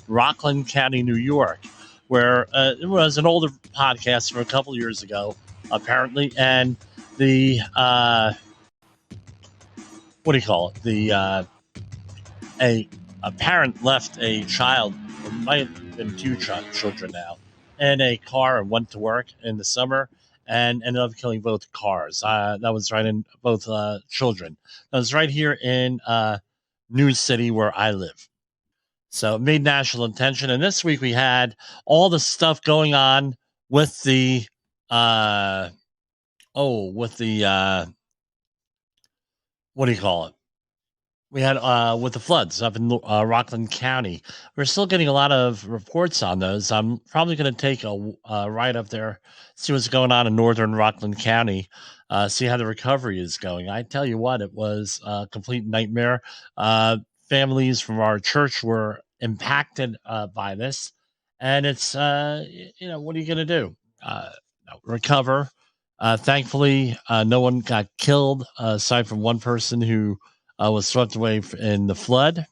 Rockland County, New York, where it was an older podcast from a couple years ago, apparently, and the what do you call it? A parent left a child, or might have been two children now, in a car and went to work in the summer and ended up killing both cars. That was right in both children. That was right here in News City where I live. So it made national attention. And this week we had all the stuff going on with the what do you call it? We had with the floods up in Rockland County. We're still getting a lot of reports on those. I'm probably going to take a ride up there, see what's going on in northern Rockland County, see how the recovery is going. I tell you what, it was a complete nightmare. Families from our church were impacted by this, and it's what are you going to do? Recover. Thankfully, no one got killed aside from one person who was swept away in the flood,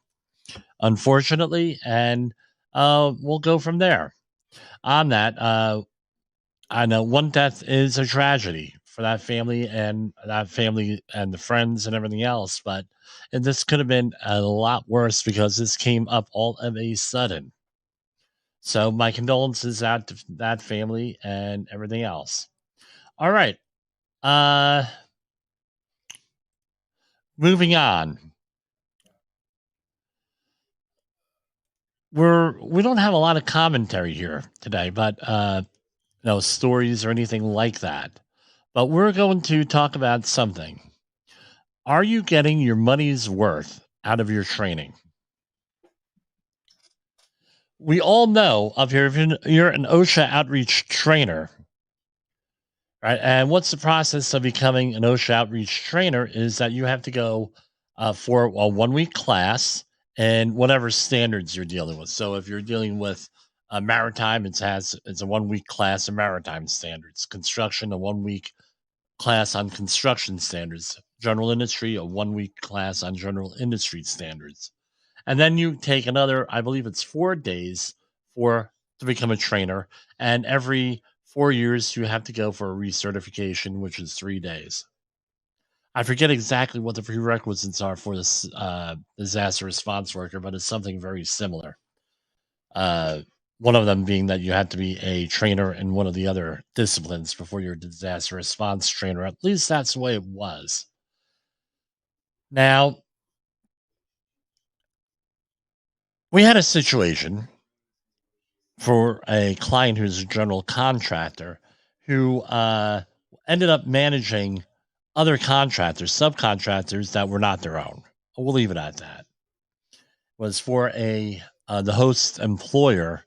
unfortunately, and we'll go from there. On that, I know one death is a tragedy for that family and the friends and everything else, but this could have been a lot worse because this came up all of a sudden. So my condolences out to that family and everything else. All right. Moving on. We don't have a lot of commentary here today, but no stories or anything like that. But we're going to talk about something. Are you getting your money's worth out of your training? We all know if you're an OSHA outreach trainer, right? And what's the process of becoming an OSHA outreach trainer is that you have to go for a 1 week class and whatever standards you're dealing with. So if you're dealing with maritime, it's a 1 week class in maritime standards. Construction, a 1 week class on construction standards. General industry, a 1 week class on general industry standards. And then you take another, I believe it's 4 days to become a trainer. And every 4 years, you have to go for a recertification, which is 3 days. I forget exactly what the prerequisites are for this disaster response worker, but it's something very similar. One of them being that you have to be a trainer in one of the other disciplines before you're a disaster response trainer. At least that's the way it was. Now, we had a situation for a client who's a general contractor who ended up managing other contractors, subcontractors that were not their own. We'll leave it at that. It was for the host employer,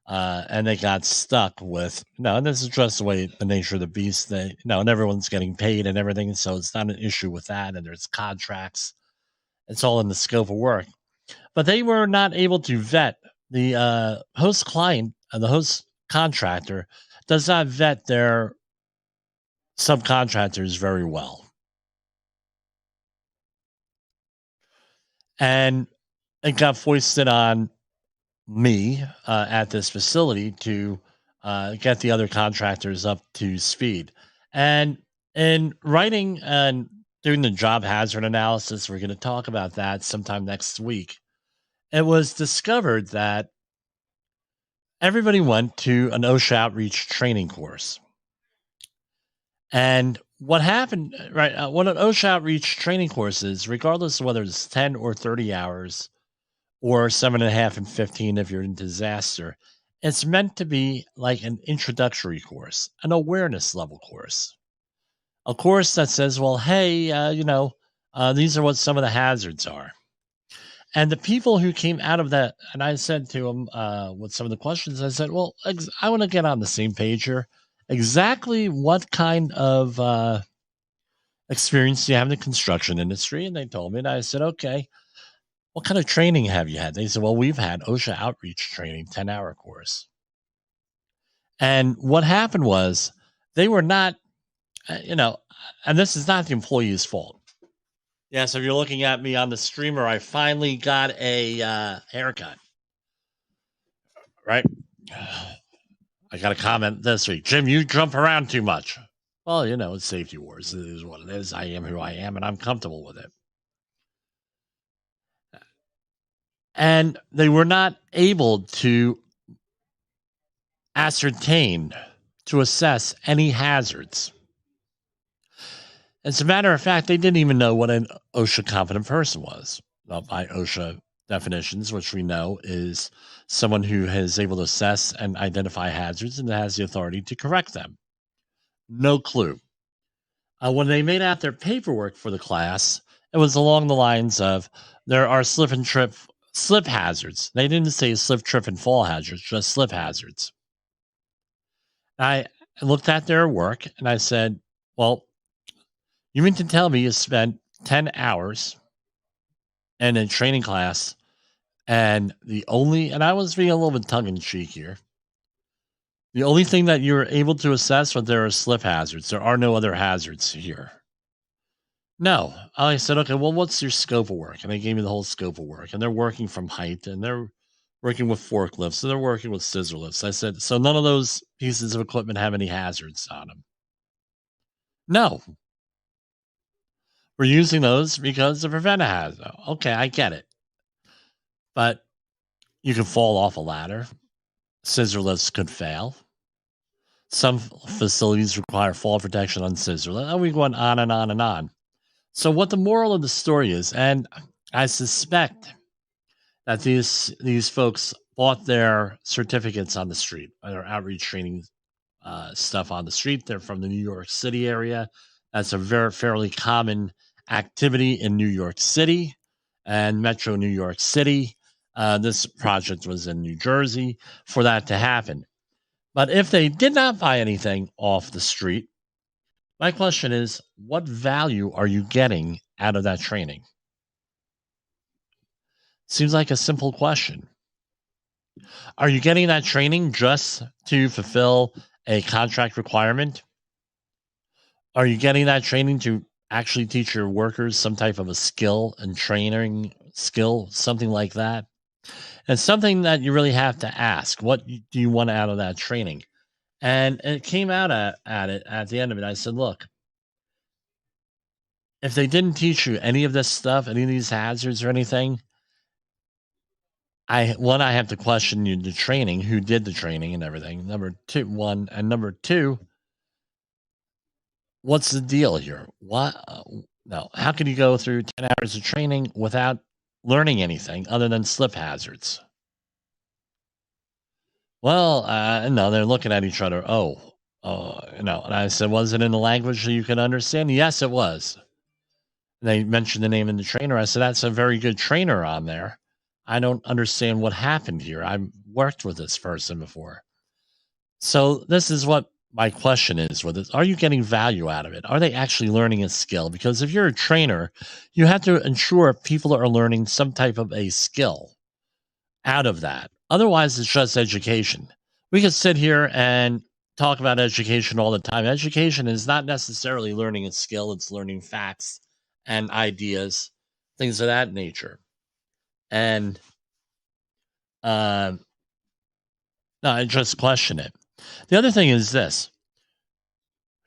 and they got stuck with and this is just the nature of the beast. And everyone's getting paid and everything, so it's not an issue with that. And there's contracts; it's all in the scope of work. But they were not able to vet the host client, the host contractor does not vet their subcontractors very well. And it got foisted on me at this facility to get the other contractors up to speed. And in writing and doing the job hazard analysis, we're going to talk about that sometime next week. It was discovered that everybody went to an OSHA outreach training course. And what happened, right? What an OSHA outreach training course is, regardless of whether it's 10 or 30 hours or 7.5 and 15 if you're in disaster, it's meant to be like an introductory course, an awareness level course. A course that says, well, hey, these are what some of the hazards are. And the people who came out of that, and I said to them with some of the questions, I said, well, I want to get on the same page here. Exactly what kind of experience do you have in the construction industry? And they told me, and I said, okay, what kind of training have you had? They said, well, we've had OSHA outreach training, 10-hour course. And what happened was they were not, and this is not the employee's fault. Yeah, so if you're looking at me on the streamer, I finally got a haircut. right? I got a comment this week. Jim, you jump around too much. Well, it's Safety Wars. It is what it is. I am who I am, and I'm comfortable with it. And they were not able to ascertain, to assess any hazards. As a matter of fact, they didn't even know what an OSHA competent person was. Well, by OSHA definitions, which we know is someone who is able to assess and identify hazards and has the authority to correct them. No clue. When they made out their paperwork for the class, it was along the lines of there are slip hazards. They didn't say slip, trip, and fall hazards, just slip hazards. I looked at their work and I said, well, you mean to tell me you spent 10 hours in a training class and I was being a little bit tongue in cheek here. The only thing that you're able to assess was there are slip hazards. There are no other hazards here. No. I said, okay, well, what's your scope of work? And they gave me the whole scope of work. And they're working from height and they're working with forklifts and they're working with scissor lifts. I said, so none of those pieces of equipment have any hazards on them? No. We're using those because to prevent a hazard. Okay, I get it. But you can fall off a ladder. Scissor lifts could fail. Some facilities require fall protection on scissor lifts. And we go on and on and on. So what the moral of the story is, and I suspect that these folks bought their certificates on the street, their outreach training stuff on the street. They're from the New York City area. That's a fairly common activity in New York City and Metro New York City. This project was in New Jersey for that to happen. But if they did not buy anything off the street, my question is, what value are you getting out of that training? Seems like a simple question. Are you getting that training just to fulfill a contract requirement? Are you getting that training to actually teach your workers some type of a skill and training skill, something like that? And something that you really have to ask, what do you want out of that training? And it came out at the end of it. I said, look, if they didn't teach you any of this stuff, any of these hazards or anything, I have to question you the training, who did the training and everything. Number two, what's the deal here? What? No, how can you go through 10 hours of training without learning anything other than slip hazards? Well, no, they're looking at each other. And I said, was it in the language that you can understand? Yes, it was. They mentioned the name of the trainer. I said, that's a very good trainer on there. I don't understand what happened here. I've worked with this person before. So this is what my question is with it. Are you getting value out of it? Are they actually learning a skill? Because if you're a trainer, you have to ensure people are learning some type of a skill out of that. Otherwise, it's just education. We could sit here and talk about education all the time. Education is not necessarily learning a skill. It's learning facts and ideas, things of that nature. And no, I just question it. The other thing is this: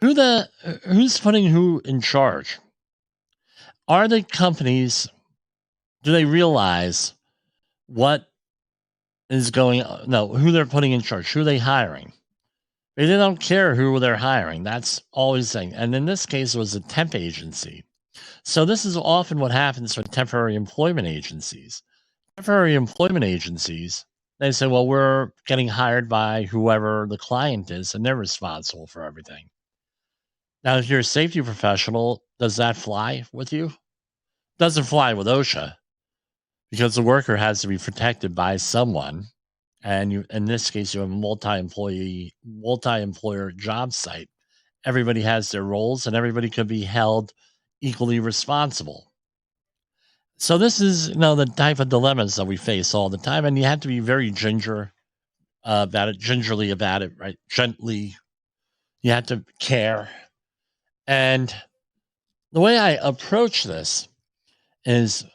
who's putting who in charge? Are the companies? Do they realize what is going on? No, who they're putting in charge? Who are they hiring? They don't care who they're hiring. That's always the thing. And in this case, it was a temp agency. So this is often what happens with temporary employment agencies. Temporary employment agencies, they say, well, we're getting hired by whoever the client is, and they're responsible for everything. Now, if you're a safety professional, does that fly with you? Doesn't fly with OSHA, because the worker has to be protected by someone. And you, in this case, you have a multi-employer job site. Everybody has their roles, and everybody could be held equally responsible. So this is, the type of dilemmas that we face all the time, and you have to be very gingerly about it, right? Gently. You have to care. And the way I approach this is,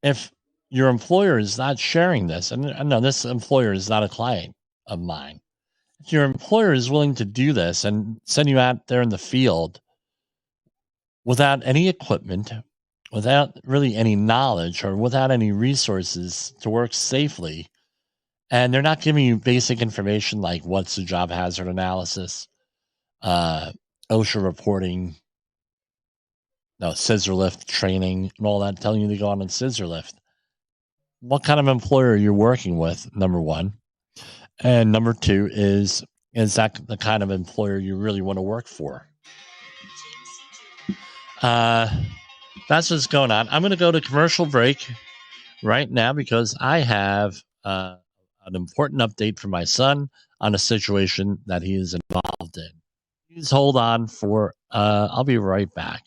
if your employer is not sharing this, and no, this employer is not a client of mine. If your employer is willing to do this and send you out there in the field without any equipment, without really any knowledge, or without any resources to work safely, and they're not giving you basic information like what's the job hazard analysis, OSHA reporting, no, scissor lift training, and all that, telling you to go on a scissor lift. What kind of employer you're working with, number one. And number two is that the kind of employer you really want to work for? That's what's going on. I'm going to go to commercial break right now because I have an important update for my son on a situation that he is involved in. Please hold on for, I'll be right back.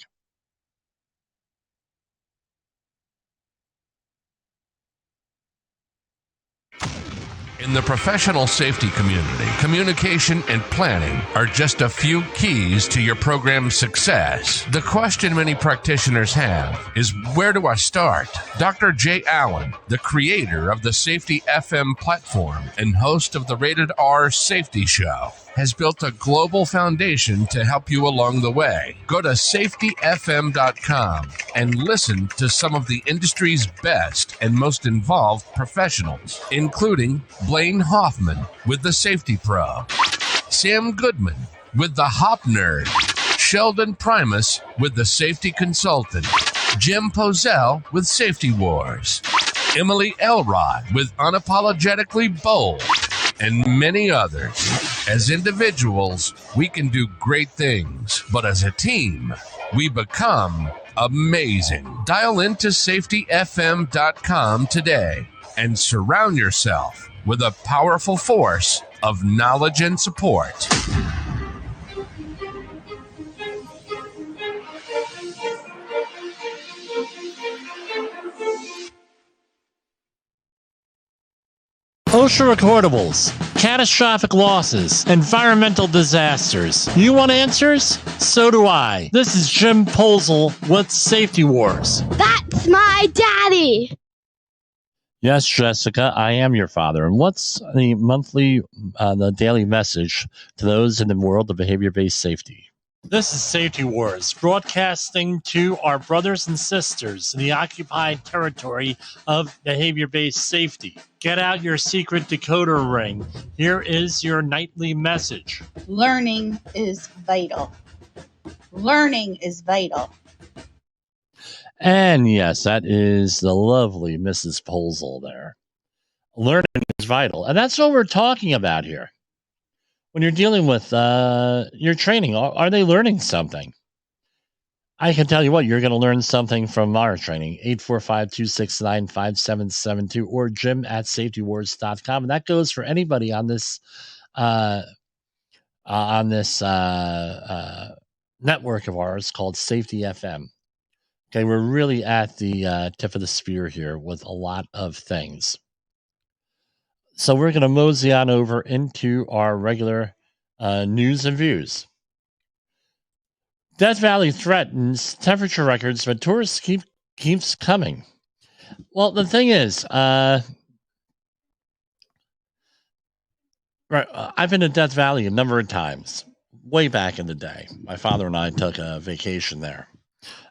In the professional safety community, communication and planning are just a few keys to your program's success. The question many practitioners have is, where do I start? Dr. Jay Allen, the creator of the Safety FM platform and host of the Rated R Safety Show, has built a global foundation to help you along the way. Go to safetyfm.com and listen to some of the industry's best and most involved professionals, including Blaine Hoffman with the Safety Pro, Sam Goodman with the Hop Nerd, Sheldon Primus with the Safety Consultant, Jim Pozell with Safety Wars, Emily Elrod with Unapologetically Bold, and many others. As individuals, we can do great things, but as a team, we become amazing. Dial into safetyfm.com today and surround yourself with a powerful force of knowledge and support. OSHA recordables, catastrophic losses, environmental disasters. You want answers? So do I. This is Jim Pozell with Safety Wars. That's my daddy. Yes, Jessica, I am your father. And what's the the daily message to those in the world of behavior-based safety? This is Safety Wars, broadcasting to our brothers and sisters in the occupied territory of behavior-based safety. Get out your secret decoder ring. Here is your nightly message. Learning is vital. Learning is vital. And yes, that is the lovely Mrs. Pozell there. Learning is vital. And that's what we're talking about here. When you're dealing with your training, are they learning something? I can tell you what, you're going to learn something from our training, 845-269-5772 or jim@safetywars.com. And that goes for anybody on this network of ours called Safety FM. Okay, we're really at the tip of the spear here with a lot of things. So we're going to mosey on over into our regular news and views. Death Valley threatens temperature records, but tourists keeps coming. Well, the thing is, I've been to Death Valley a number of times, way back in the day. My father and I took a vacation there.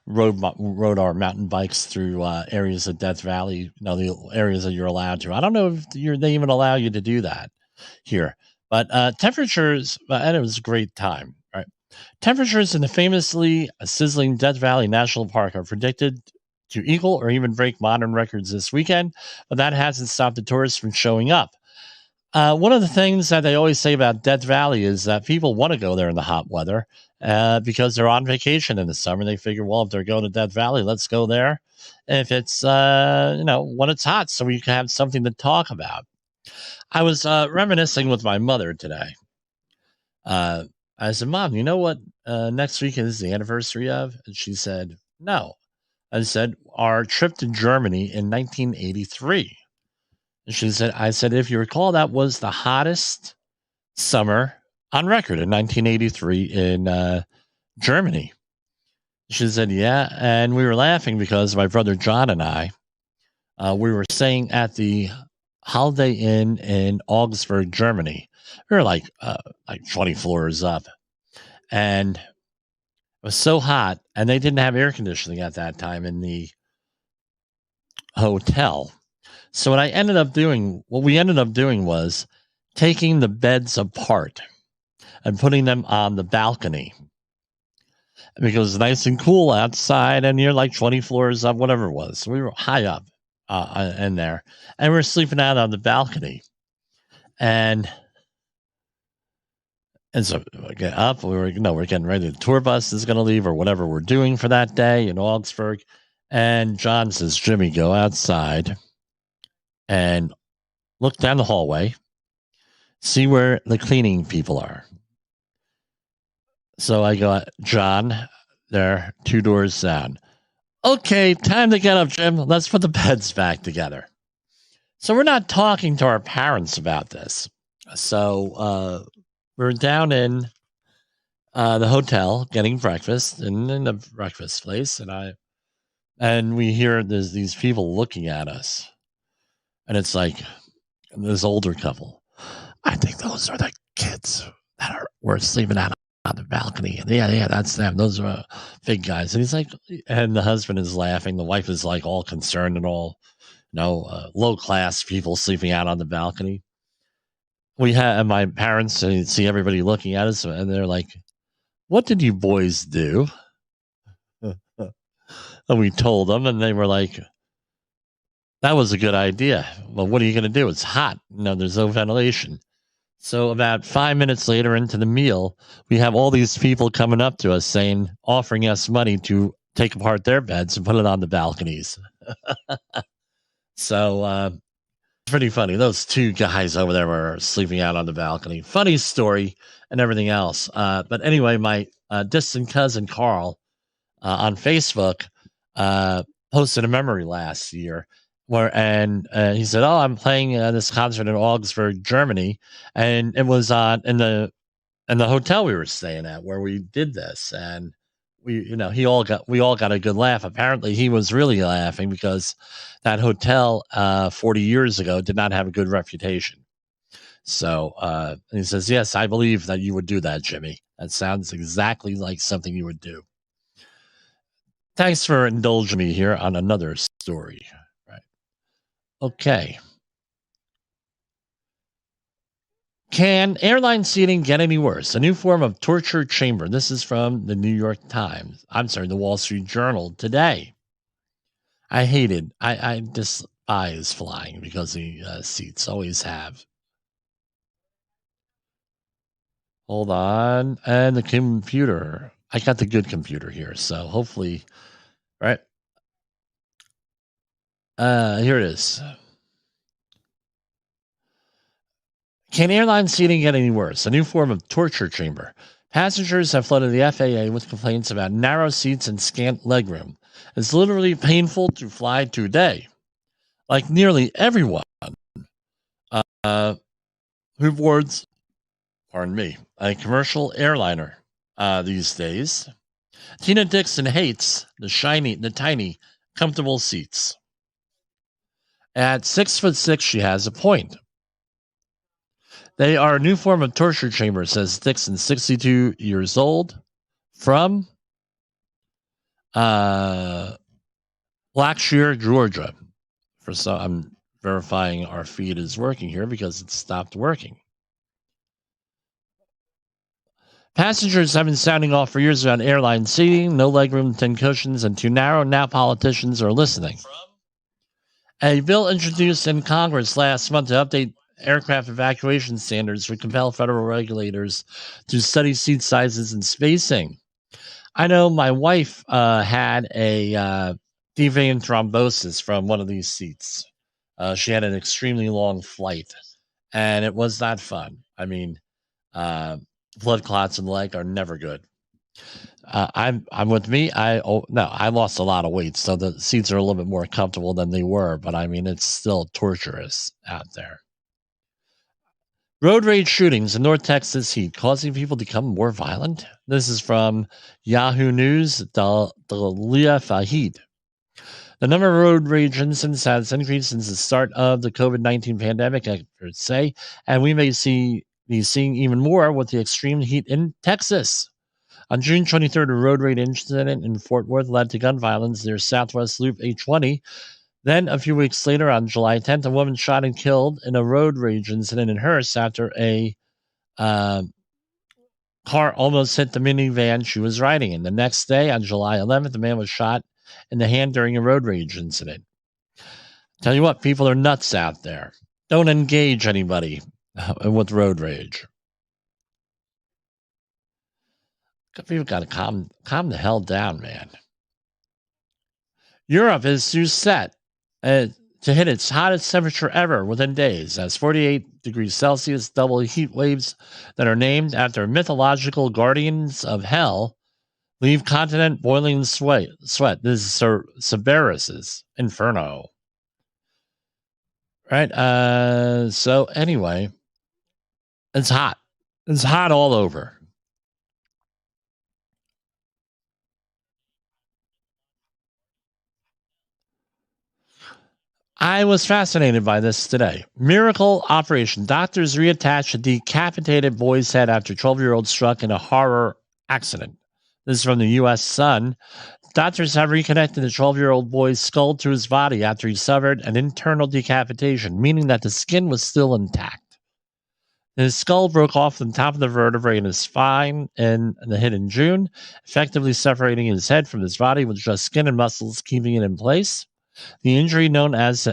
Rode our mountain bikes through areas of Death Valley, the areas that you're allowed to. I don't know if they even allow you to do that here, but temperatures, and it was a great time, right? Temperatures in the famously sizzling Death Valley National Park are predicted to equal or even break modern records this weekend, but that hasn't stopped the tourists from showing up. One of the things that they always say about Death Valley is that people want to go there in the hot weather because they're on vacation in the summer. They figure, well, if they're going to Death Valley, let's go there. If it's, when it's hot, so we can have something to talk about. I was reminiscing with my mother today. I said, Mom, you know what next week is the anniversary of? And she said, no. I said, our trip to Germany in 1983. I said, if you recall, that was the hottest summer on record in 1983 in Germany. She said, yeah. And we were laughing because my brother John and I We were staying at the Holiday Inn in Augsburg, Germany. We were like 20 floors up, and it was so hot, and they didn't have air conditioning at that time in the hotel. So what we ended up doing was taking the beds apart and putting them on the balcony because it was nice and cool outside, and you're like 20 floors up, whatever it was. So we were high up in there, and we were sleeping out on the balcony. And so we get up, we're getting ready. The tour bus is going to leave or whatever we're doing for that day in Augsburg. And John says, Jimmy, go outside and look down the hallway, see where the cleaning people are. So I go, John, they're 2 doors down. Okay, time to get up, Jim. Let's put the beds back together. So we're not talking to our parents about this. So we're down in the hotel getting breakfast in the breakfast place, and we hear there's these people looking at us, and it's like this older couple. I think those are the kids that were sleeping out on the balcony. And yeah, that's them. Those are big guys. And he's like, and the husband is laughing. The wife is like all concerned and all, low class people sleeping out on the balcony. We had my parents see everybody looking at us, and they're like, "What did you boys do?" And we told them, and they were like, "That was a good idea." Well, what are you going to do? It's hot. There's no ventilation. So about 5 minutes later into the meal, we have all these people coming up to us offering us money to take apart their beds and put it on the balconies. So it's pretty funny. Those 2 guys over there were sleeping out on the balcony. Funny story and everything else. But anyway, my distant cousin Carl on Facebook posted a memory last year and he said, "Oh, I'm playing this concert in Augsburg, Germany," and it was in the hotel we were staying at where we did this, and we all got a good laugh. Apparently, he was really laughing because that hotel 40 years ago did not have a good reputation. So he says, "Yes, I believe that you would do that, Jimmy. That sounds exactly like something you would do." Thanks for indulging me here on another story. Right. Okay. Can airline seating get any worse? A new form of torture chamber. This is from the New York Times. The Wall Street Journal today. I despise flying because the seats always have. Hold on. And the computer. I got the good computer here, so hopefully, right? Here it is. Can airline seating get any worse? A new form of torture chamber. Passengers have flooded the FAA with complaints about narrow seats and scant legroom. It's literally painful to fly today. Like nearly everyone who boards, a commercial airliner these days. Tina Dixon hates the tiny, comfortable seats. At 6'6", she has a point. They are a new form of torture chamber, says Dixon, 62 years old, from Blackshear, Georgia. I'm verifying our feed is working here because it stopped working. Passengers have been sounding off for years about airline seating, no legroom, 10 cushions, and too narrow. Now politicians are listening. A bill introduced in Congress last month to update aircraft evacuation standards would compel federal regulators to study seat sizes and spacing. I know my wife had a deep vein thrombosis from one of these seats. She had an extremely long flight, and it was not fun. Blood clots in the leg are never good. I'm with me. I lost a lot of weight, so the seats are a little bit more comfortable than they were, but it's still torturous out there. Road rage shootings in North Texas heat causing people to become more violent. This is from Yahoo News, Dalia Fahid. The number of road rage incidents has increased since the start of the COVID-19 pandemic, experts say, and we may be seeing even more with the extreme heat in Texas. On June 23rd, a road rage incident in Fort Worth led to gun violence near Southwest Loop 820. Then, a few weeks later, on July 10th, a woman shot and killed in a road rage incident in Hearst after a car almost hit the minivan she was riding in. The next day, on July 11th, a man was shot in the hand during a road rage incident. Tell you what, people are nuts out there. Don't engage anybody with road rage. People got to calm the hell down, man. Europe is too set to hit its hottest temperature ever within days, as 48 degrees Celsius double heat waves that are named after mythological guardians of hell leave continent boiling in sweat. This is Cerberus's Inferno. Right? So anyway, it's hot. It's hot all over. I was fascinated by this today. Miracle operation. Doctors reattach a decapitated boy's head after 12-year-old struck in a horror accident. This is from the U.S. Sun. Doctors have reconnected the 12-year-old boy's skull to his body after he suffered an internal decapitation, meaning that the skin was still intact. His skull broke off the top of the vertebrae in his spine and the hit in June, effectively separating his head from his body with just skin and muscles keeping it in place. The injury, known as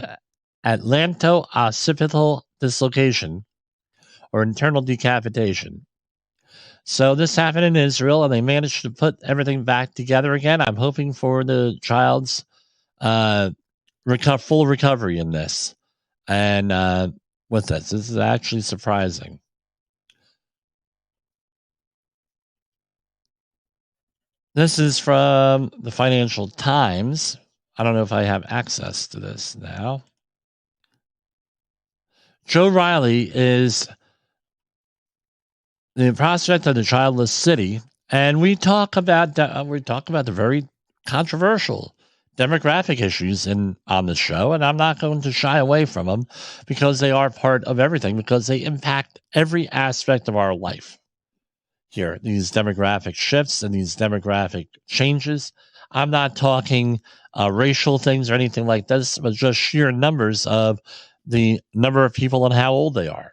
atlanto-occipital dislocation or internal decapitation. So this happened in Israel, and they managed to put everything back together again. I'm hoping for the child's full recovery in this. And with this is actually surprising. This is from the Financial Times. I don't know if I have access to this now. Joe Riley is the prospect of the childless city, and we talk about the very controversial demographic issues on the show, and I'm not going to shy away from them because they are part of everything, because they impact every aspect of our life. Here, these demographic shifts and these demographic changes. I'm not talking racial things or anything like this, but just sheer numbers of the number of people and how old they are.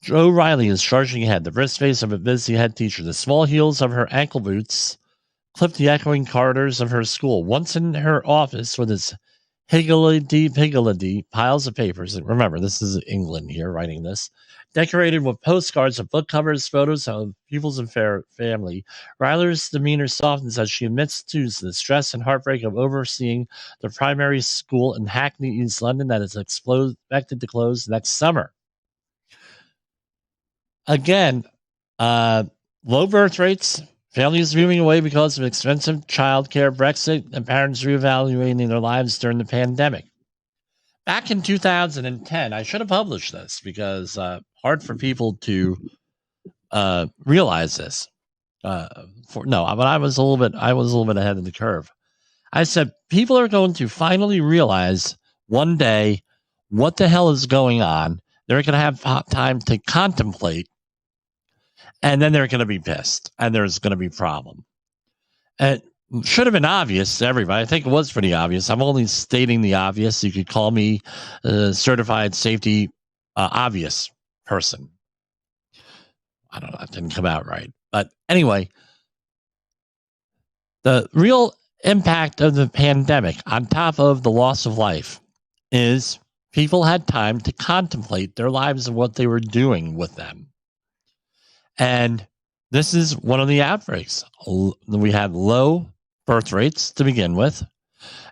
Joe Riley is charging ahead, the brisk face of a busy head teacher. The small heels of her ankle boots clip the echoing corridors of her school. Once in her office with its higgledy-piggledy piles of papers. And remember, this is England here writing this. Decorated with postcards of book covers, photos of pupils and family, Riley's demeanor softens as she admits to the stress and heartbreak of overseeing the primary school in Hackney, East London, that is expected to close next summer. Again, low birth rates, families moving away because of expensive childcare, Brexit, and parents reevaluating their lives during the pandemic. Back in 2010, I should have published this because hard for people to realize this. But I was a little bit ahead of the curve. I said people are going to finally realize one day what the hell is going on. They're going to have time to contemplate, and then they're going to be pissed, and there's going to be a problem. It should have been obvious to everybody. I think it was pretty obvious. I'm only stating the obvious. You could call me a certified safety obvious person. I don't know. It didn't come out right. But anyway, the real impact of the pandemic on top of the loss of life is people had time to contemplate their lives and what they were doing with them. And this is one of the outbreaks. We had low birth rates to begin with.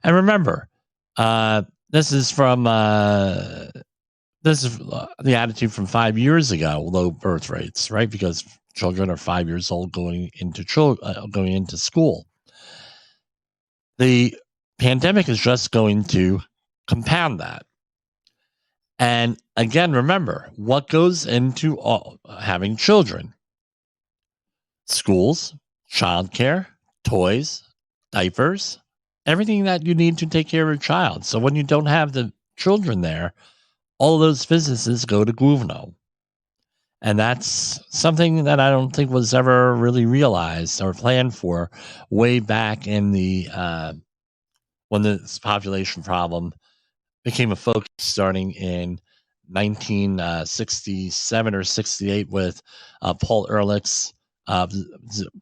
And remember, this is the attitude from 5 years ago, low birth rates, right? Because children are 5 years old going into school. The pandemic is just going to compound that. And again, remember what goes into having children: schools, childcare, toys, diapers, everything that you need to take care of a child. So when you don't have the children there, all of those businesses go to Guvno. And that's something that I don't think was ever really realized or planned for way back in the when this population problem became a focus starting in 1967 or 68 with Paul Ehrlich's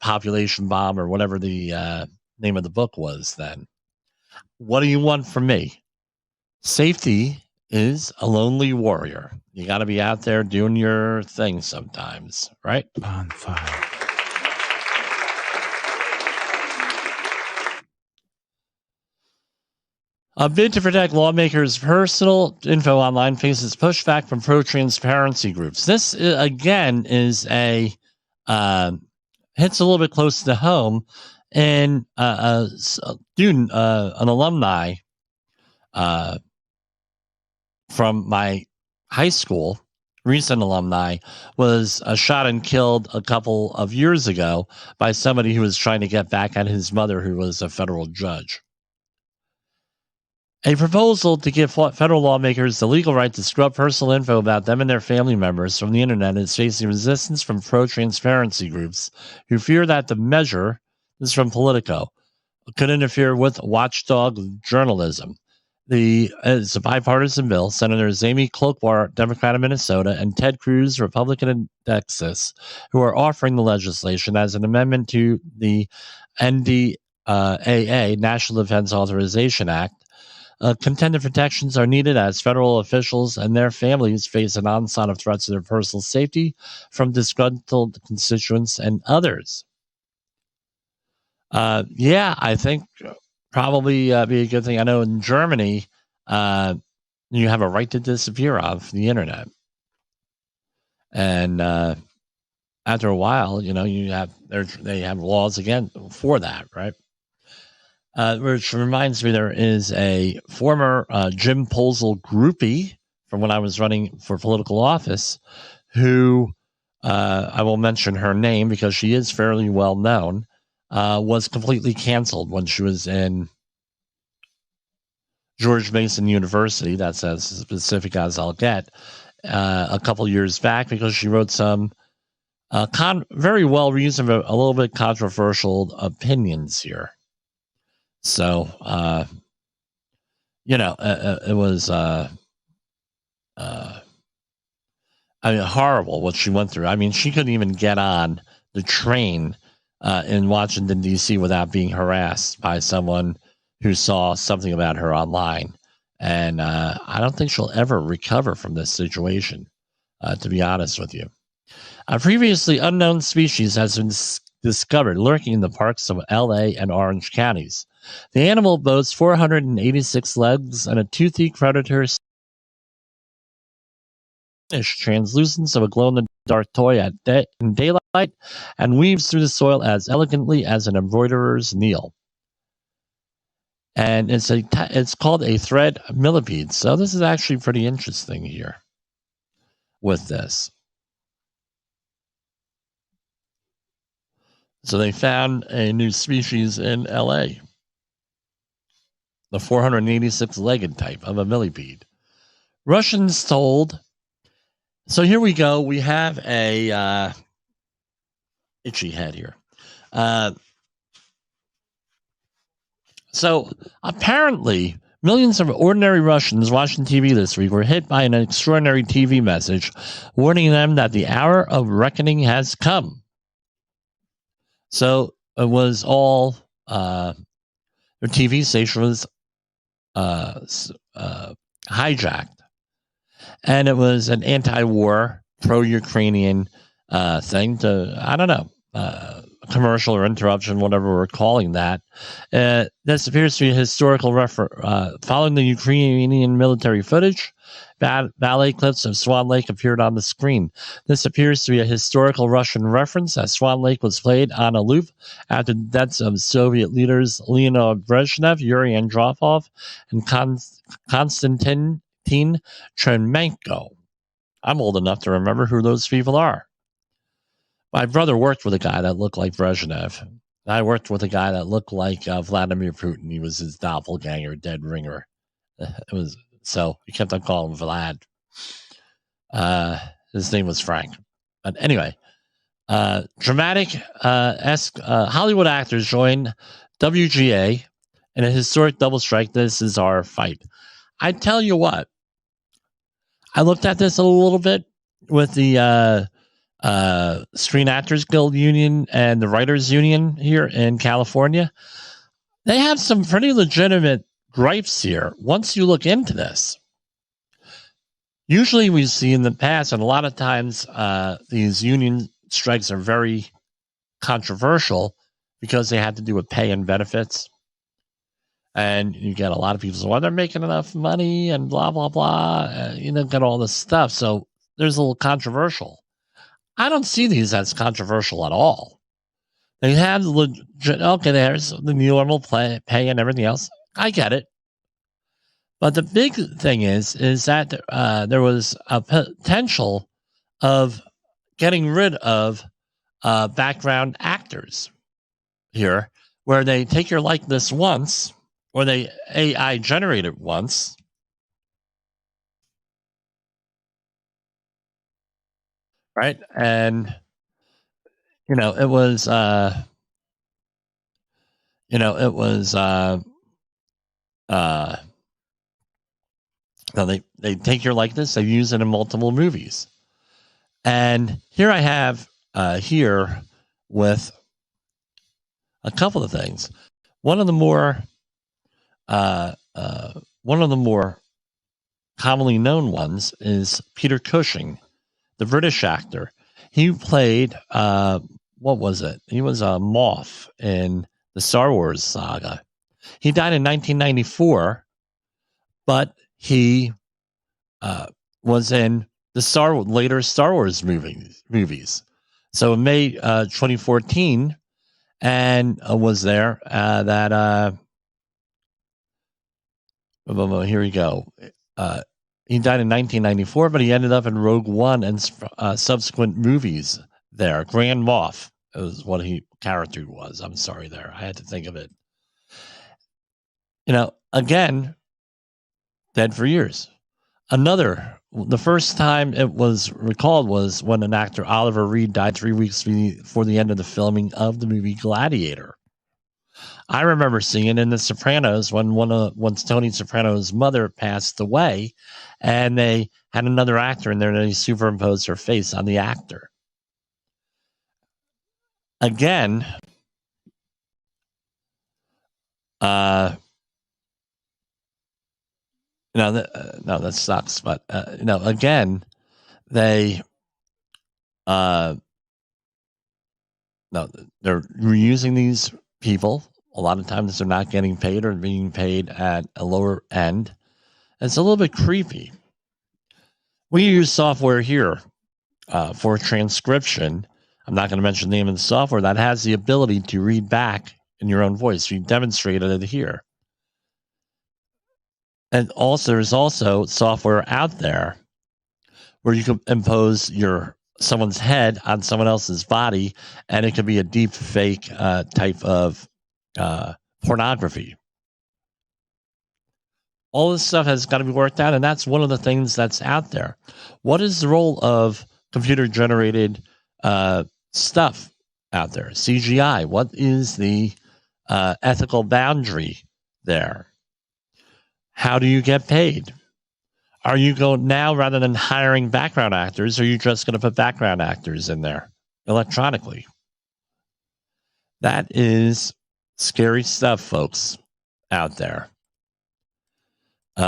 population bomb, or whatever the name of the book was then. What do you want from me? Safety is a lonely warrior. You got to be out there doing your thing sometimes, right? On fire. A bid to protect lawmakers' personal info online faces pushback from pro-transparency groups. This, again, is a hits a little bit close to home. And a student, an alumni from my high school, recent alumni, was shot and killed a couple of years ago by somebody who was trying to get back at his mother, who was a federal judge. A proposal to give federal lawmakers the legal right to scrub personal info about them and their family members from the internet is facing resistance from pro-transparency groups who fear that the measure, this is from Politico, could interfere with watchdog journalism. It's a bipartisan bill. Senators Amy Klobuchar, Democrat of Minnesota, and Ted Cruz, Republican of Texas, who are offering the legislation as an amendment to the NDAA, National Defense Authorization Act. Contended protections are needed as federal officials and their families face an onslaught of threats to their personal safety from disgruntled constituents and others. I think probably be a good thing. I know in Germany, you have a right to disappear off the internet, and after a while, they have laws again for that, right? Which reminds me, there is a former Jim Posel groupie from when I was running for political office, who I will mention her name because she is fairly well known. Was completely canceled when she was in George Mason University. That's as specific as I'll get. A couple years back, because she wrote some very well reasoned, but a little bit controversial opinions here. So, it was horrible what she went through. I mean, she couldn't even get on the train in Washington, D.C. without being harassed by someone who saw something about her online. And I don't think she'll ever recover from this situation, to be honest with you. A previously unknown species has been discovered lurking in the parks of L.A. and Orange counties. The animal boasts 486 legs and a toothy predator translucence of a glow-in-the-dark toy in daylight, and weaves through the soil as elegantly as an embroiderer's needle. And it's called a thread millipede. So this is actually pretty interesting here with this. So they found a new species in LA, the 486-legged type of a millipede. Russians told. So here we go. We have a itchy head here. So apparently, millions of ordinary Russians watching TV this week were hit by an extraordinary TV message warning them that the hour of reckoning has come. So it was all their TV station was hijacked, and it was an anti-war, pro-Ukrainian thing to, I don't know, commercial or interruption, whatever we're calling that. This appears to be a historical reference. Following the Ukrainian military footage, ballet clips of Swan Lake appeared on the screen. This appears to be a historical Russian reference, as Swan Lake was played on a loop after the deaths of Soviet leaders Leonid Brezhnev, Yuri Andropov, and Konstantin Chernenko. I'm old enough to remember who those people are. My brother worked with a guy that looked like Brezhnev. I worked with a guy that looked like Vladimir Putin. He was his doppelganger, dead ringer. It was so he kept on calling him Vlad. His name was Frank. But anyway, dramatic Hollywood actors join WGA in a historic double strike. This is our fight. I tell you what, I looked at this a little bit with the Screen Actors Guild Union and the Writers Union here in California. They have some pretty legitimate gripes here once you look into this. Usually we see in the past, and a lot of times these union strikes are very controversial because they have to do with pay and benefits. And you get a lot of people saying, well, they're making enough money and blah, blah, blah. Get all this stuff. So there's a little controversial. I don't see these as controversial at all. They have okay, there's the normal pay and everything else. I get it. But the big thing is that there was a potential of getting rid of background actors here, where they take your likeness once, or they AI generate it once, right? And it was they take your likeness, they use it in multiple movies. And here I have here with a couple of things. One of the more commonly known ones is Peter Cushing, the British actor. He played what was it? He was a Moff in the Star Wars saga. He died in 1994, but he was in the later Star Wars movies. So in May 2014, and was there here we go. He died in 1994, but he ended up in Rogue One and subsequent movies there. Grand Moff is what he character was. I'm sorry there. I had to think of it. Again, dead for years. The first time it was recalled was when an actor, Oliver Reed, died 3 weeks before the end of the filming of the movie Gladiator. I remember seeing it in The Sopranos once Tony Soprano's mother passed away, and they had another actor in there, and they superimposed her face on the actor. Again, no, that sucks. But again, they no, they're reusing these people. A lot of times they're not getting paid or being paid at a lower end. It's a little bit creepy. We use software here for transcription. I'm not going to mention the name of the software that has the ability to read back in your own voice. We demonstrated it here. And also, there's also software out there where you can impose someone's head on someone else's body, and it could be a deep fake type of pornography. All this stuff has got to be worked out, and that's one of the things that's out there. What is the role of computer-generated stuff out there? CGI. What is the ethical boundary there? How do you get paid? Are you going now, rather than hiring background actors, are you just going to put background actors in there electronically? That is scary stuff, folks, out there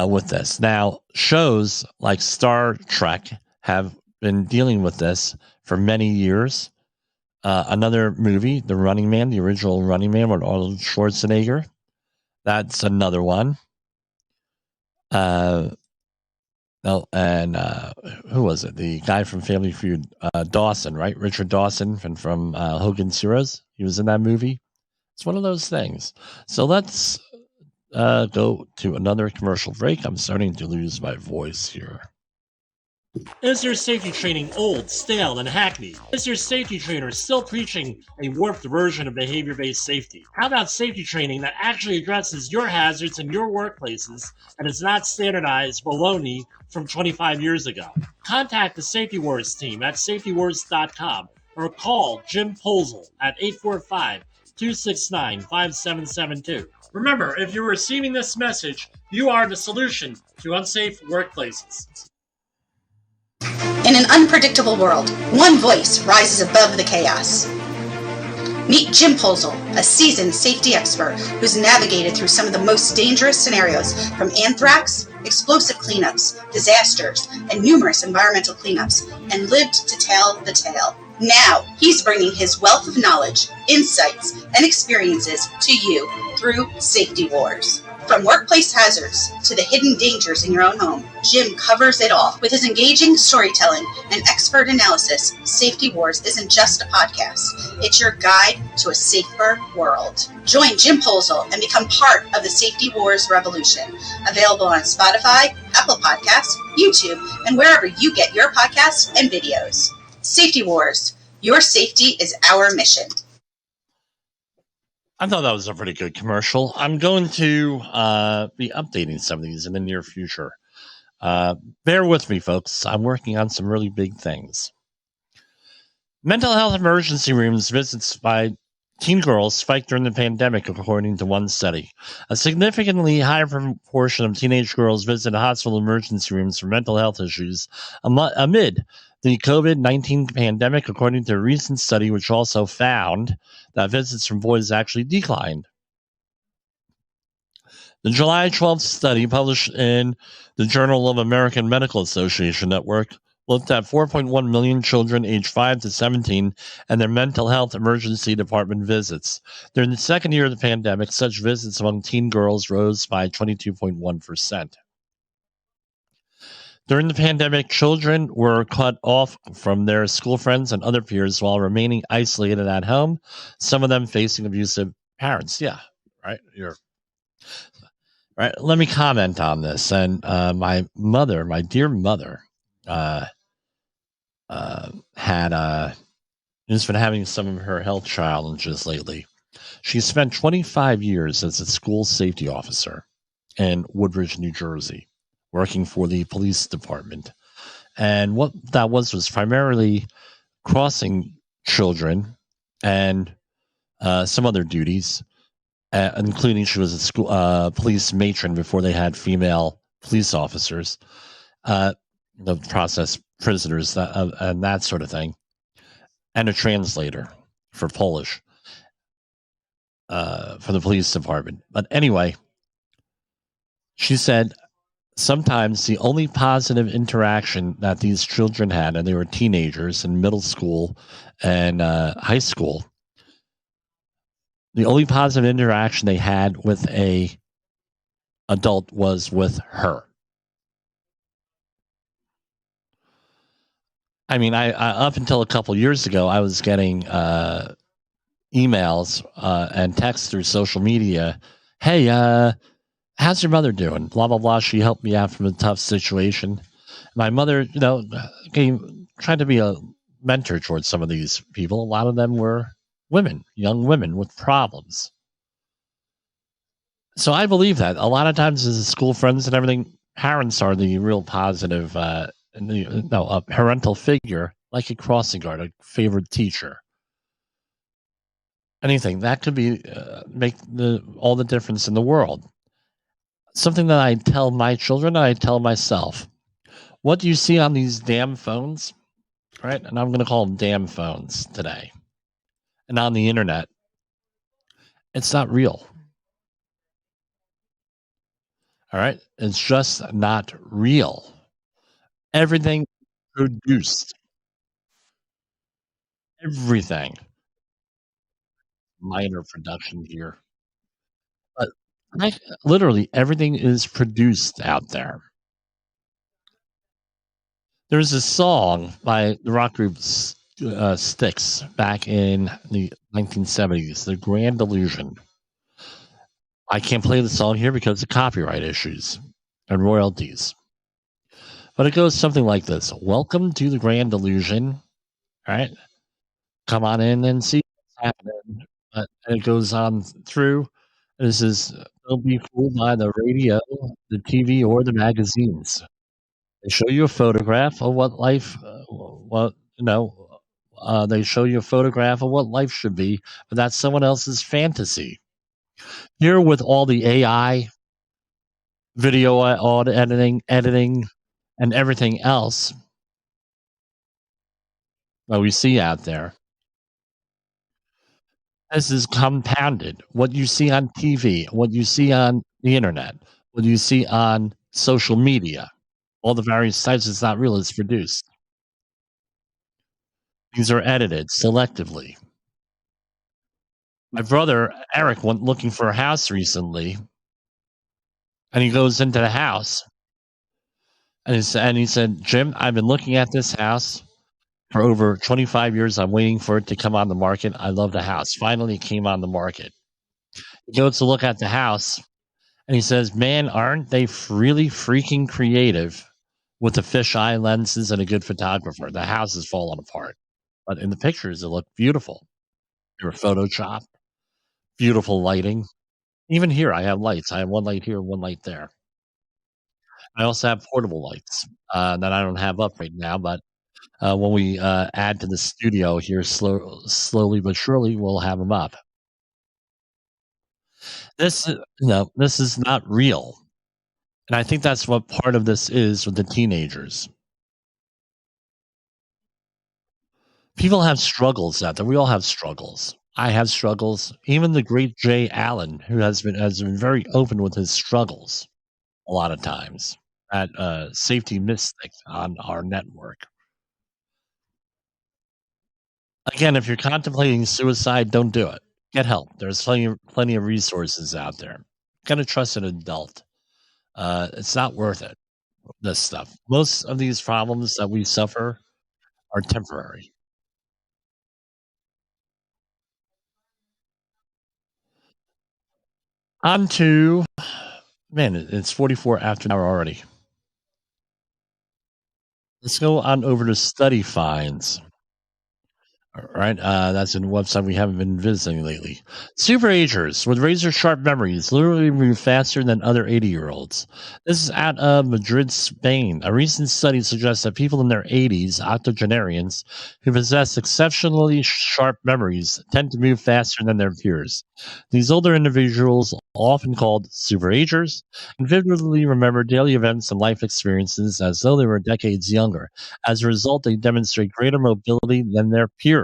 with this. Now, shows like Star Trek have been dealing with this for many years. Another movie, The Running Man, the original Running Man with Arnold Schwarzenegger. That's another one. Who was it? The guy from Family Feud, Dawson, right? Richard Dawson from Hogan's Heroes. He was in that movie. It's one of those things. So let's go to another commercial break. I'm starting to lose my voice here. Is your safety training old, stale, and hackneyed? Is your safety trainer still preaching a warped version of behavior-based safety? How about safety training that actually addresses your hazards in your workplaces and is not standardized baloney from 25 years ago? Contact the Safety Wars team at safetywars.com or call Jim Posel at 845-269-5772. Remember, if you're receiving this message, you are the solution to unsafe workplaces. In an unpredictable world, one voice rises above the chaos. Meet Jim Posel, a seasoned safety expert who's navigated through some of the most dangerous scenarios, from anthrax, explosive cleanups, disasters, and numerous environmental cleanups, and lived to tell the tale. Now, he's bringing his wealth of knowledge, insights, and experiences to you through Safety Wars. From workplace hazards to the hidden dangers in your own home, Jim covers it all. With his engaging storytelling and expert analysis, Safety Wars isn't just a podcast. It's your guide to a safer world. Join Jim Posel and become part of the Safety Wars revolution. Available on Spotify, Apple Podcasts, YouTube, and wherever you get your podcasts and videos. Safety Wars. Your safety is our mission. I thought that was a pretty good commercial. I'm going to be updating some of these in the near future. Bear with me, folks. I'm working on some really big things. Mental health emergency rooms visits by teen girls spiked during the pandemic, according to one study. A significantly higher proportion of teenage girls visited hospital emergency rooms for mental health issues amid the COVID-19 pandemic, according to a recent study, which also found that visits from boys actually declined. The July 12th study, published in the Journal of American Medical Association Network, looked at 4.1 million children aged 5 to 17 and their mental health emergency department visits. During the second year of the pandemic, such visits among teen girls rose by 22.1%. During the pandemic, children were cut off from their school friends and other peers while remaining isolated at home, some of them facing abusive parents. Yeah, right. Right. Let me comment on this. And my dear mother, has been having some of her health challenges lately. She spent 25 years as a school safety officer in Woodbridge, New Jersey, working for the police department. And what that was primarily crossing children and some other duties, including she was a school police matron before they had female police officers, the process prisoners and that sort of thing, and a translator for Polish for the police department. But anyway, she said sometimes the only positive interaction that these children had, and they were teenagers in middle school and high school, the only positive interaction they had with a adult was with her. I mean, I up until a couple years ago, I was getting emails and texts through social media. Hey, how's your mother doing? Blah, blah, blah. She helped me out from a tough situation. My mother, tried to be a mentor towards some of these people. A lot of them were women, young women with problems. So I believe that a lot of times as school friends and everything, parents are the real positive, a parental figure, like a crossing guard, a favorite teacher. Anything that could be make all the difference in the world. Something that I tell my children, I tell myself. What do you see on these damn phones? Right? And I'm going to call them damn phones today. And on the internet, it's not real. All right? It's just not real. Everything produced. Everything. Minor production here. But literally everything is produced out there. There's a song by the rock group Styx back in the 1970s, The Grand Illusion. I can't play the song here because of copyright issues and royalties. But it goes something like this: Welcome to the Grand Illusion. All right, come on in and see what's happening. And it goes on through. This is don't be fooled by the radio, the TV, or the magazines. They show you a photograph of what life, they show you a photograph of what life should be, but that's someone else's fantasy. Here, with all the AI, video, audio editing, and everything else that we see out there, this is compounded. What you see on TV, what you see on the internet, what you see on social media, all the various types, it's not real, it's produced. These are edited selectively. My brother Eric went looking for a house recently, and he goes into the house, and he said, "Jim, I've been looking at this house for over 25 years. I'm waiting for it to come on the market. I love the house. Finally, it came on the market." He goes to look at the house, and he says, "Man, aren't they really freaking creative with the fisheye lenses and a good photographer? The house is falling apart, but in the pictures, it looked beautiful. They were photoshopped, beautiful lighting. Even here, I have lights. I have one light here, one light there. I also have portable lights that I don't have up right now, but when we add to the studio here, slowly but surely, we'll have them up. This is not real, and I think that's what part of this is with the teenagers. People have struggles out there. We all have struggles. I have struggles. Even the great Jay Allen, who has been very open with his struggles a lot of times at Safety Mystic on our network. Again, if you're contemplating suicide, don't do it. Get help. There's plenty of resources out there. Gotta trust an adult. It's not worth it. This stuff. Most of these problems that we suffer are temporary. On to man, it's 44 after an hour already. Let's go on over to study finds. All right, that's a website we haven't been visiting lately. Superagers with razor sharp memories literally move faster than other 80-year-olds. This is out of Madrid, Spain. A recent study suggests that people in their 80s, octogenarians, who possess exceptionally sharp memories, tend to move faster than their peers. These older individuals, often called superagers, can vividly remember daily events and life experiences as though they were decades younger. As a result, they demonstrate greater mobility than their peers.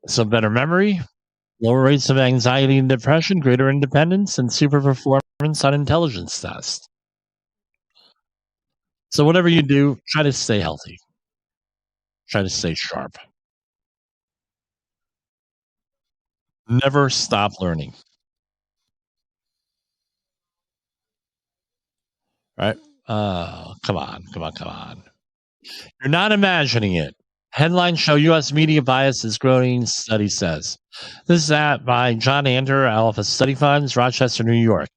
So better memory, lower rates of anxiety and depression, greater independence, and super performance on intelligence tests. So whatever you do, try to stay healthy. Try to stay sharp. Never stop learning. Right? Come on. You're not imagining it. Headlines show U.S. media bias is growing, study says. This is by John Ander, Alpha Study Funds, Rochester, New York.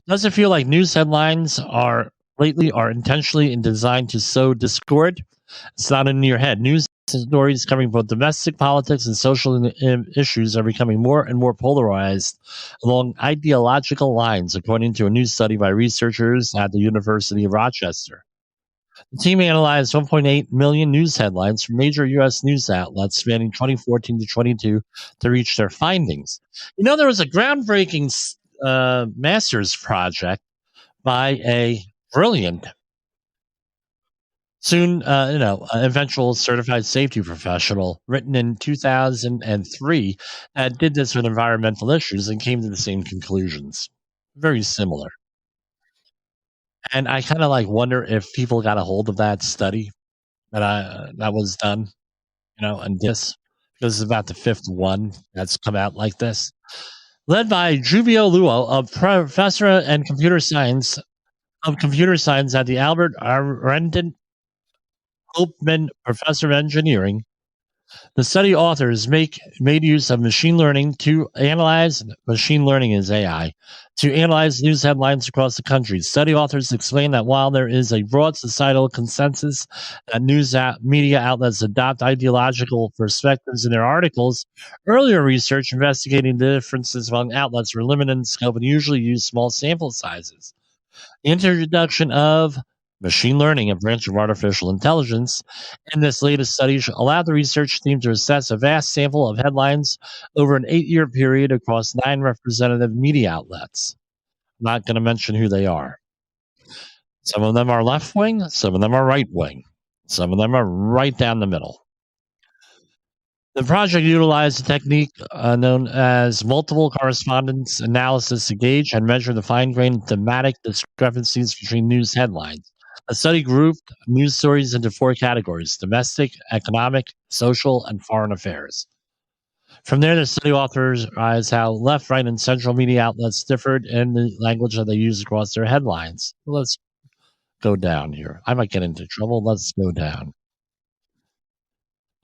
Does it feel like news headlines are intentionally designed to sow discord? It's not in your head. News stories covering both domestic politics and social issues are becoming more and more polarized along ideological lines, according to a new study by researchers at the University of Rochester. The team analyzed 1.8 million news headlines from major U.S. news outlets spanning 2014 to 22 to reach their findings. There was a groundbreaking master's project by a brilliant, eventual certified safety professional written in 2003 that did this with environmental issues and came to the same conclusions. Very similar. And I kind of wonder if people got a hold of that study that was done, and this, because it's about the fifth one that's come out like this. Led by Jubio Luo, a professor in computer science at the Albert Rendon Kopman Professor of Engineering The study authors made use of machine learning to analyze machine learning is AI to analyze news headlines across the country. Study authors explain that while there is a broad societal consensus that media outlets adopt ideological perspectives in their articles, earlier research investigating the differences among outlets were limited in scope and usually used small sample sizes. The introduction of machine learning, a branch of artificial intelligence, in this latest study allowed the research team to assess a vast sample of headlines over an 8-year period across 9 representative media outlets. I'm not going to mention who they are. Some of them are left wing, some of them are right wing, some of them are right down the middle. The project utilized a technique known as multiple correspondence analysis to gauge and measure the fine-grained thematic discrepancies between news headlines. The study grouped news stories into 4 categories: domestic, economic, social, and foreign affairs. From there, the study authors how left, right, and central media outlets differed in the language that they use across their headlines. Let's go down here. I might get into trouble. Let's go down.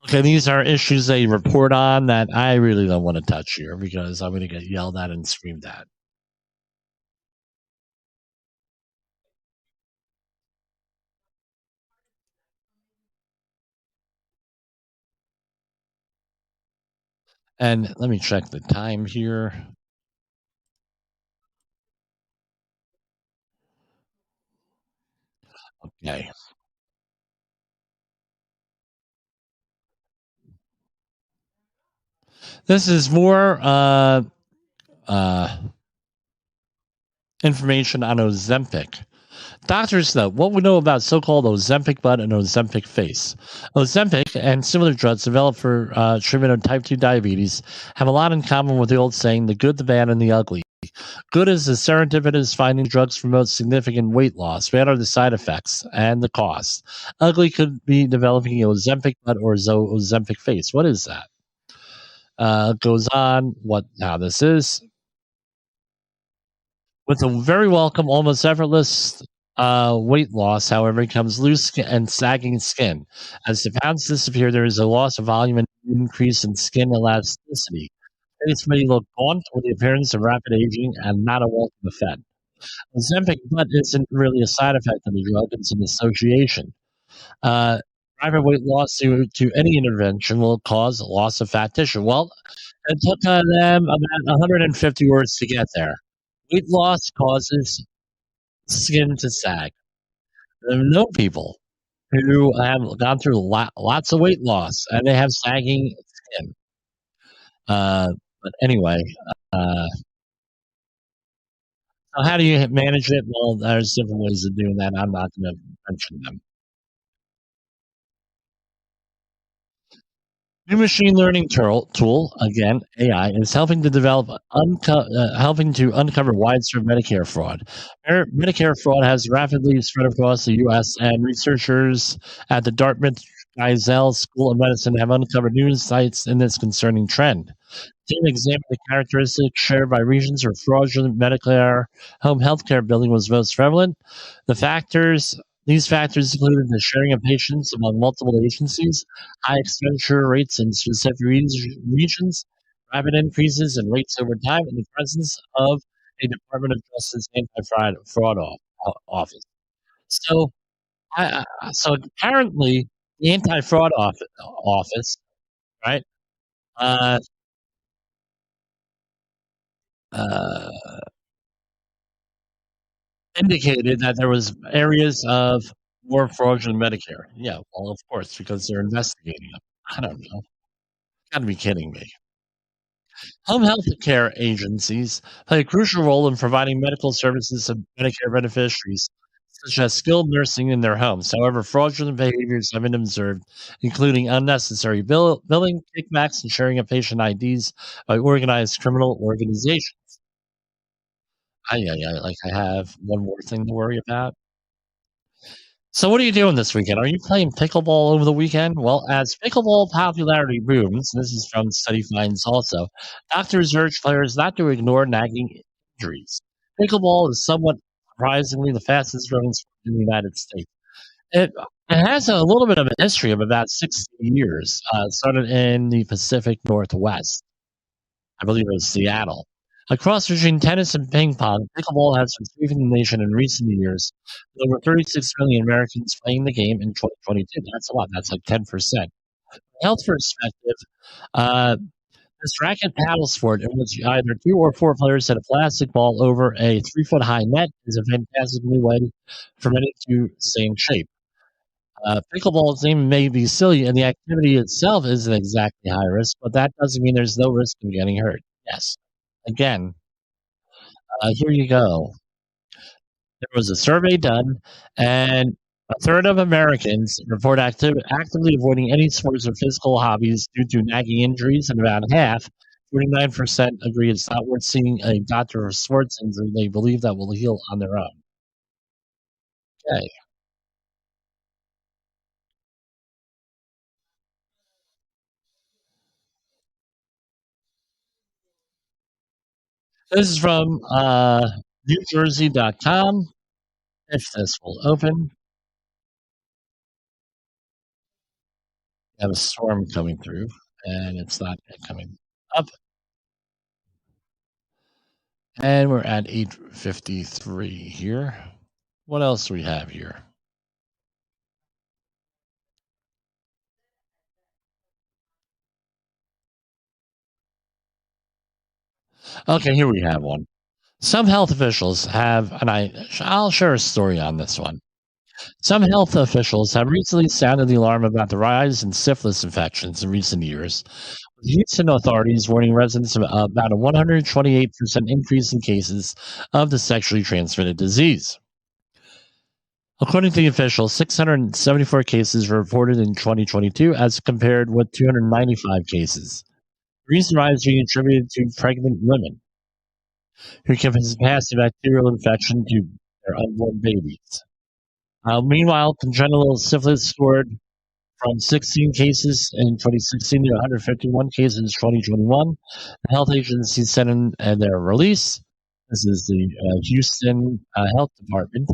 Okay, these are issues they report on that I really don't want to touch here because I'm going to get yelled at and screamed at. And let me check the time here. Okay. This is more information on Ozempic. Doctors note what we know about so-called Ozempic butt and Ozempic face. Ozempic and similar drugs developed for treatment of type 2 diabetes have a lot in common with the old saying, the good, the bad, and the ugly. Good is the serendipitous finding drugs promote significant weight loss. Bad are the side effects and the cost. Ugly could be developing Ozempic butt or Ozempic face. What is that? Goes on how this is. With a very welcome, almost effortless weight loss, however, comes loose and sagging skin. As the pounds disappear, there is a loss of volume and increase in skin elasticity. Face may look gaunt with the appearance of rapid aging and not a welcome effect. Ozempic butt isn't really a side effect of the drug, it's an association. Rapid weight loss to any intervention will cause loss of fat tissue. Well, it took them about 150 words to get there. Weight loss causes skin to sag. There are no people who have gone through lots of weight loss and they have sagging skin. But anyway, so how do you manage it? Well, there's different ways of doing that. I'm not going to mention them. New machine learning tool, again AI, is helping to uncover widespread Medicare fraud. Medicare fraud has rapidly spread across the U.S., and researchers at the Dartmouth Geisel School of Medicine have uncovered new insights in this concerning trend. The team examined the characteristics shared by regions where fraudulent Medicare home healthcare billing was most prevalent. These factors included the sharing of patients among multiple agencies, high expenditure rates in specific regions, rapid increases in rates over time, and the presence of a Department of Justice anti-fraud office. So, so apparently, the anti-fraud office, right? Indicated that there was areas of more fraudulent Medicare. Yeah, well, of course, because they're investigating them. I don't know. Gotta be kidding me. Home health care agencies play a crucial role in providing medical services to Medicare beneficiaries, such as skilled nursing in their homes. However, fraudulent behaviors have been observed, including unnecessary billing, kickbacks, and sharing of patient IDs by organized criminal organizations. Like I have one more thing to worry about. So what are you doing this weekend? Are you playing pickleball over the weekend? Well, as pickleball popularity booms, this is from study finds also, doctors urge players not to ignore nagging injuries. Pickleball is somewhat surprisingly the fastest growing sport in the United States. It It has a little bit of a history of about 60 years. It started in the Pacific Northwest. I believe it was Seattle. A cross between tennis and ping pong, pickleball has been sweeping the nation in recent years, with over 36 million Americans playing the game in 2022. That's a lot. That's like 10%. From a health perspective, uh, this racket paddle sport, in which either 2 or 4 players hit a plastic ball over a 3-foot high net, is a fantastic new way for many to stay in shape. Pickleball's name may be silly, and the activity itself isn't exactly high risk, but that doesn't mean there's no risk of getting hurt. Yes. Again, here you go. There was a survey done, and a third of Americans report actively avoiding any sports or physical hobbies due to nagging injuries, and about half, 49%, agree it's not worth seeing a doctor for sports injury they believe that will heal on their own. Okay. This is from NewJersey.com. If this will open, we have a storm coming through, and it's not yet coming up. And we're at 8:53 here. What else do we have here? Okay, here we have one. Some health officials have, and I'll share a story on this one. Some health officials have recently sounded the alarm about the rise in syphilis infections in recent years, with Houston authorities warning residents about a 128% increase in cases of the sexually transmitted disease. According to the officials, 674 cases were reported in 2022 as compared with 295 cases. The recent rise being attributed to pregnant women who can pass the bacterial infection to their unborn babies. Meanwhile, congenital syphilis scored from 16 cases in 2016 to 151 cases in 2021. The health agency said in their release, this is the Houston Health Department,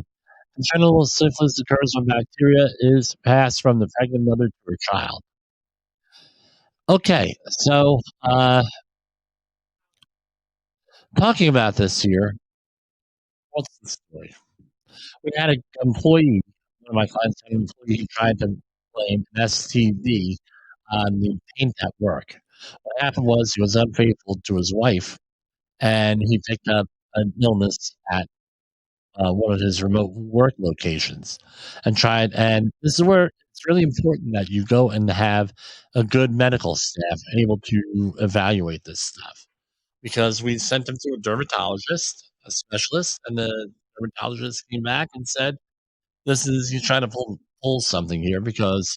congenital syphilis occurs when bacteria is passed from the pregnant mother to her child. Okay, so talking about this here, what's the story? We had an employee, one of my clients had an employee who tried to blame an STD on the paint at work. What happened was he was unfaithful to his wife, and he picked up an illness at one of his remote work locations and tried. And this is where it's really important that you go and have a good medical staff able to evaluate this stuff, because we sent him to a dermatologist, a specialist, and the dermatologist came back and said, he's trying to pull something here because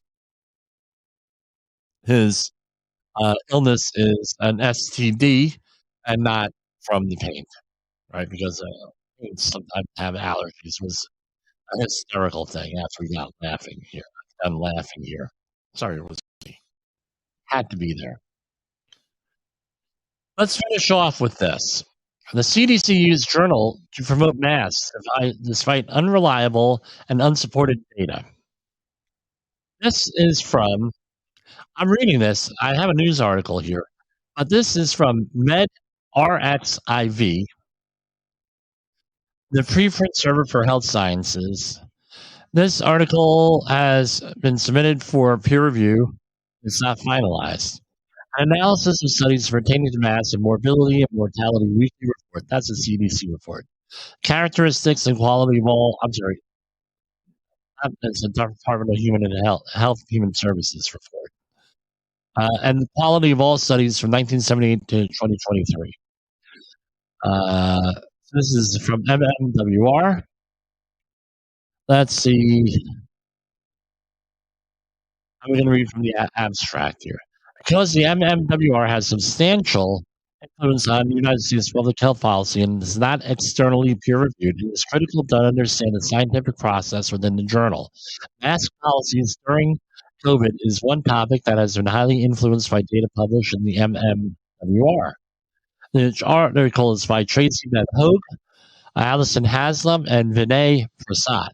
his illness is an STD and not from the paint, right? Because sometimes have allergies was a hysterical thing after we got laughing here. I'm laughing here. Sorry, it was me. Had to be there. Let's finish off with this. The CDC used journal to promote masks despite unreliable and unsupported data. This is from, I'm reading this, I have a news article here, but this is from MedRxiv, the preprint server for health sciences. This article has been submitted for peer review. It's not finalized. An analysis of studies pertaining to mass and morbidity and mortality weekly report. That's a CDC report. Characteristics and quality of all, it's the Department of Health and Human Services report. And the quality of all studies from 1978 to 2023. This is from MMWR. Let's see. I'm going to read from the abstract here. Because the MMWR has substantial influence on the United States public health policy and is not externally peer-reviewed, it is critical to understand the scientific process within the journal. Mask policies during COVID is one topic that has been highly influenced by data published in the MMWR. The article is by Tracy Beth Hogue, Alison Haslam, and Vinay Prasad.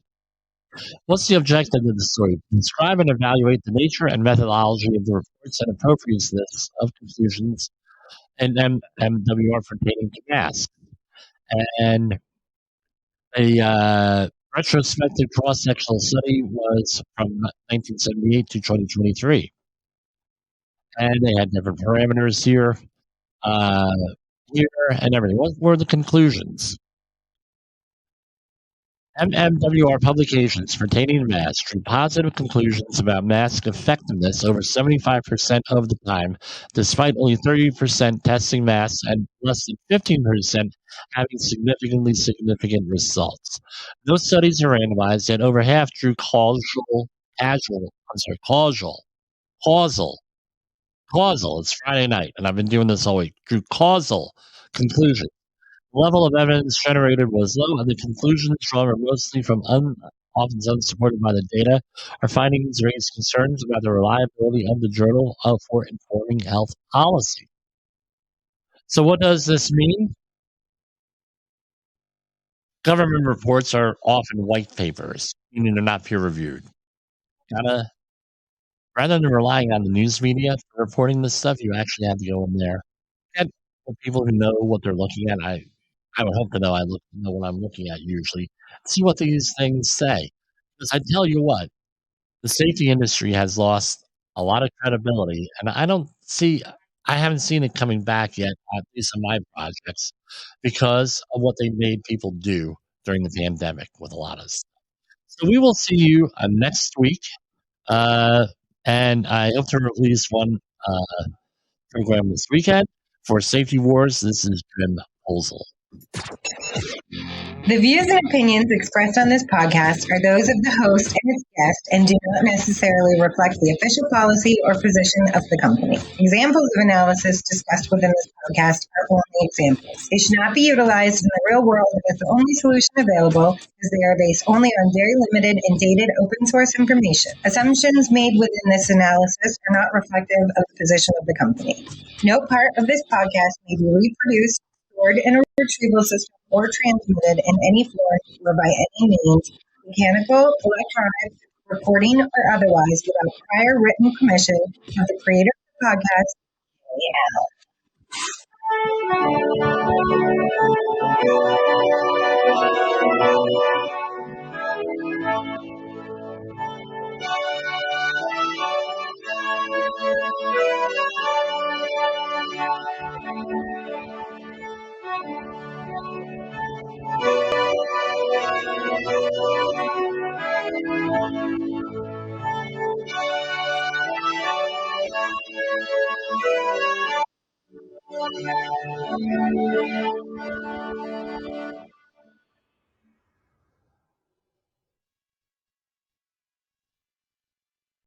What's the objective of the story? Describe and evaluate the nature and methodology of the reports and appropriateness of conclusions in MWR pertaining to masks. And a retrospective cross-sectional study was from 1978 to 2023. And they had different parameters here, and everything. What were the conclusions? MMWR publications pertaining to masks drew positive conclusions about mask effectiveness over 75% of the time, despite only 30% testing masks and less than 15% having significant results. No studies are randomized, yet over half drew causal, it's Friday night, and I've been doing this all week, drew causal conclusions. The level of evidence generated was low, and the conclusions drawn were mostly from often unsupported by the data. Our findings raise concerns about the reliability of the journal for informing health policy. So what does this mean? Government reports are often white papers, meaning they're not peer-reviewed. Rather than relying on the news media for reporting this stuff, you actually have to go in there. Get people who know what they're looking at. I would hope to know know what I'm looking at usually. See what these things say. Because I tell you what, the safety industry has lost a lot of credibility, and I haven't seen it coming back yet, at least on my projects, because of what they made people do during the pandemic with a lot of stuff. So we will see you next week, and I hope to release one program this weekend. For Safety Wars, this is Jim Holzel. The views and opinions expressed on this podcast are those of the host and its guest and do not necessarily reflect the official policy or position of the company. Examples of analysis discussed within this podcast are only examples. They should not be utilized in the real world as the only solution available, as they are based only on very limited and dated open source information. Assumptions made within this analysis are not reflective of the position of the company. No part of this podcast may be reproduced, stored in a retrieval system, or transmitted in any form or by any means, mechanical, electronic, recording, or otherwise, without prior written permission of the creator of the podcast,